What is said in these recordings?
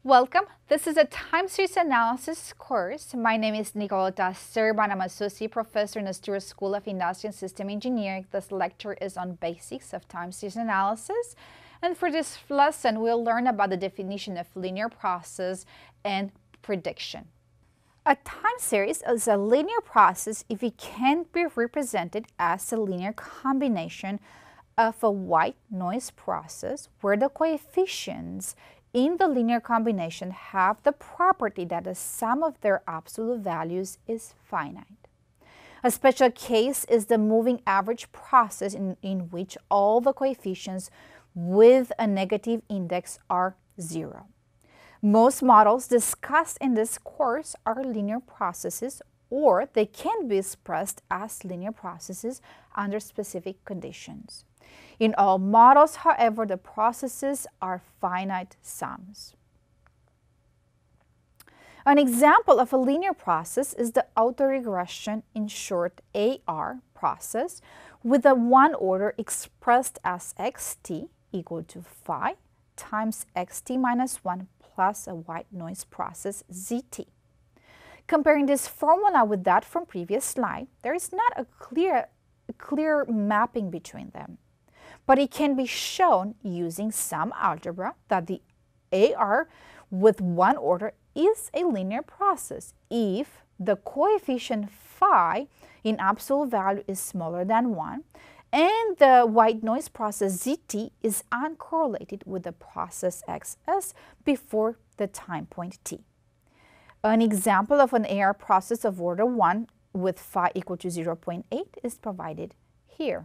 Welcome. This is a time series analysis course. My name is Nicoleta Serban. I'm Associate Professor in the Stewart School of Industry and System Engineering. This lecture is on basics of time series analysis. And for this lesson, we'll learn about the definition of linear process and prediction. A time series is a linear process if it can be represented as a linear combination of a white noise process where the coefficients in the linear combination have the property that the sum of their absolute values is finite. A special case is the moving average process in which all the coefficients with a negative index are zero. Most models discussed in this course are linear processes, or they can be expressed as linear processes under specific conditions. In all models, however, the processes are finite sums. An example of a linear process is the autoregression, in short AR process, with a one order expressed as xt equal to phi times xt minus 1 plus a white noise process zt. Comparing this formula with that from previous slide, there is not a clear mapping between them. But it can be shown using some algebra that the AR with one order is a linear process if the coefficient phi in absolute value is smaller than 1 and the white noise process zt is uncorrelated with the process xs before the time point t. An example of an AR process of order 1 with phi equal to 0.8 is provided here.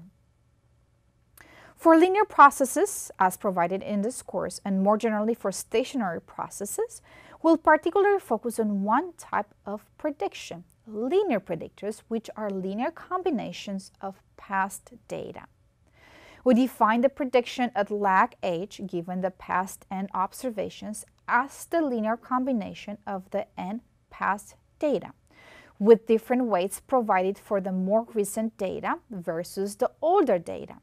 For linear processes, as provided in this course, and more generally for stationary processes, we'll particularly focus on one type of prediction, linear predictors, which are linear combinations of past data. We define the prediction at lag h given the past n observations as the linear combination of the n past data, with different weights provided for the more recent data versus the older data.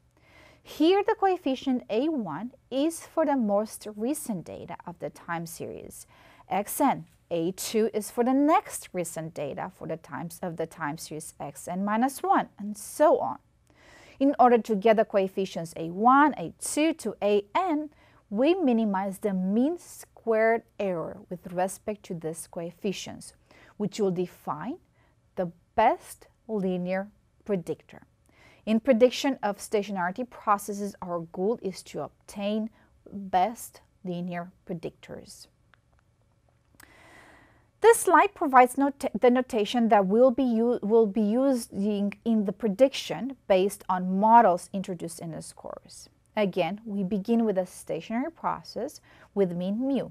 Here, the coefficient A1 is for the most recent data of the time series. Xn, A2 is for the next recent data for the times of the time series Xn minus 1, and so on. In order to get the coefficients A1, A2 to An, we minimize the mean squared error with respect to these coefficients, which will define the best linear predictor. In prediction of stationarity processes, our goal is to obtain best linear predictors. This slide provides the notation that will be used in the prediction based on models introduced in this course. Again, we begin with a stationary process with mean mu.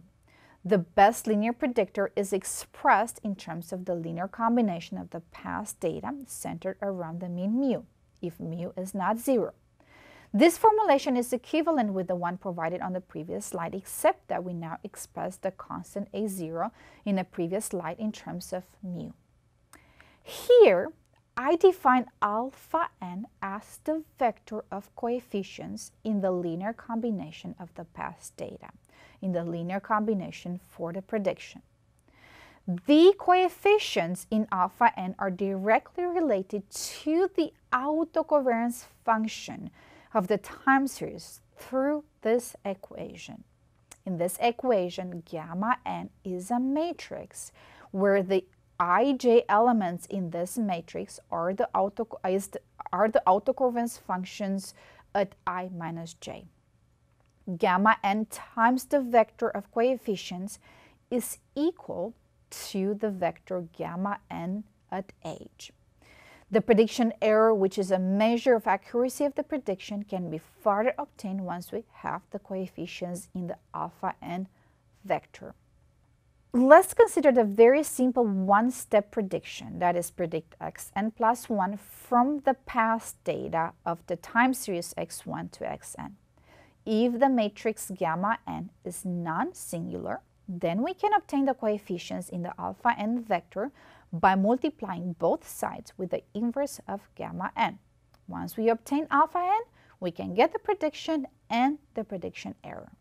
The best linear predictor is expressed in terms of the linear combination of the past data centered around the mean mu, if mu is not 0. This formulation is equivalent with the one provided on the previous slide, except that we now express the constant A0 in the previous slide in terms of mu. Here, I define alpha n as the vector of coefficients in the linear combination of the past data, in the linear combination for the prediction. The coefficients in alpha n are directly related to the autocovariance function of the time series through this equation. In this equation, gamma n is a matrix where the ij elements in this matrix are the autocovariance functions at I minus j. Gamma n times the vector of coefficients is equal to the vector gamma n at h. The prediction error, which is a measure of accuracy of the prediction, can be further obtained once we have the coefficients in the alpha n vector. Let's consider the very simple one-step prediction, that is, predict xn plus 1 from the past data of the time series x1 to xn. If the matrix gamma n is non-singular, then we can obtain the coefficients in the alpha n vector by multiplying both sides with the inverse of gamma n. Once we obtain alpha n, we can get the prediction and the prediction error.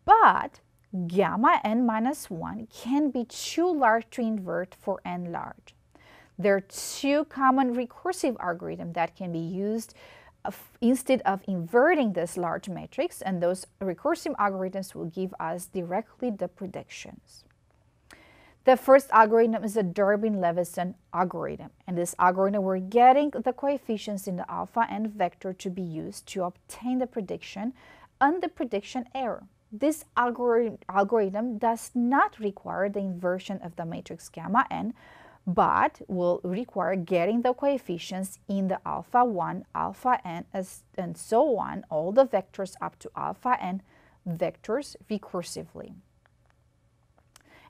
But gamma n minus 1 can be too large to invert for n large. There are two common recursive algorithms that can be used instead of inverting this large matrix, and those recursive algorithms will give us directly the predictions. The first algorithm is the Durbin-Levinson algorithm. In this algorithm, we're getting the coefficients in the alpha n vector to be used to obtain the prediction and the prediction error. This algorithm does not require the inversion of the matrix gamma n, but will require getting the coefficients in the alpha 1, alpha n, and so on, all the vectors up to alpha n vectors recursively.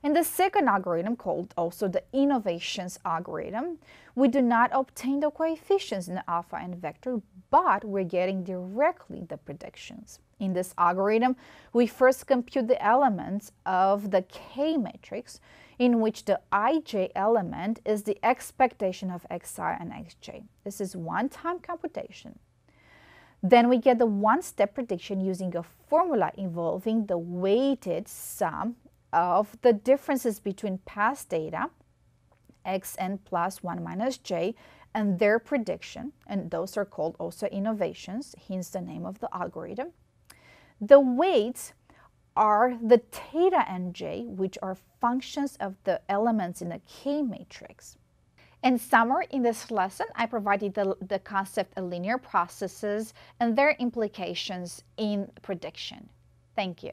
In the second algorithm, called also the innovations algorithm, we do not obtain the coefficients in the alpha n vector, but we're getting directly the predictions. In this algorithm, we first compute the elements of the K matrix, in which the ij element is the expectation of xi and xj. This is one-time computation. Then we get the one-step prediction using a formula involving the weighted sum of the differences between past data, xn plus 1 minus j, and their prediction, and those are called also innovations, hence the name of the algorithm. The weights are the theta and j, which are functions of the elements in the K matrix. In summary, in this lesson, I provided the concept of linear processes and their implications in prediction. Thank you.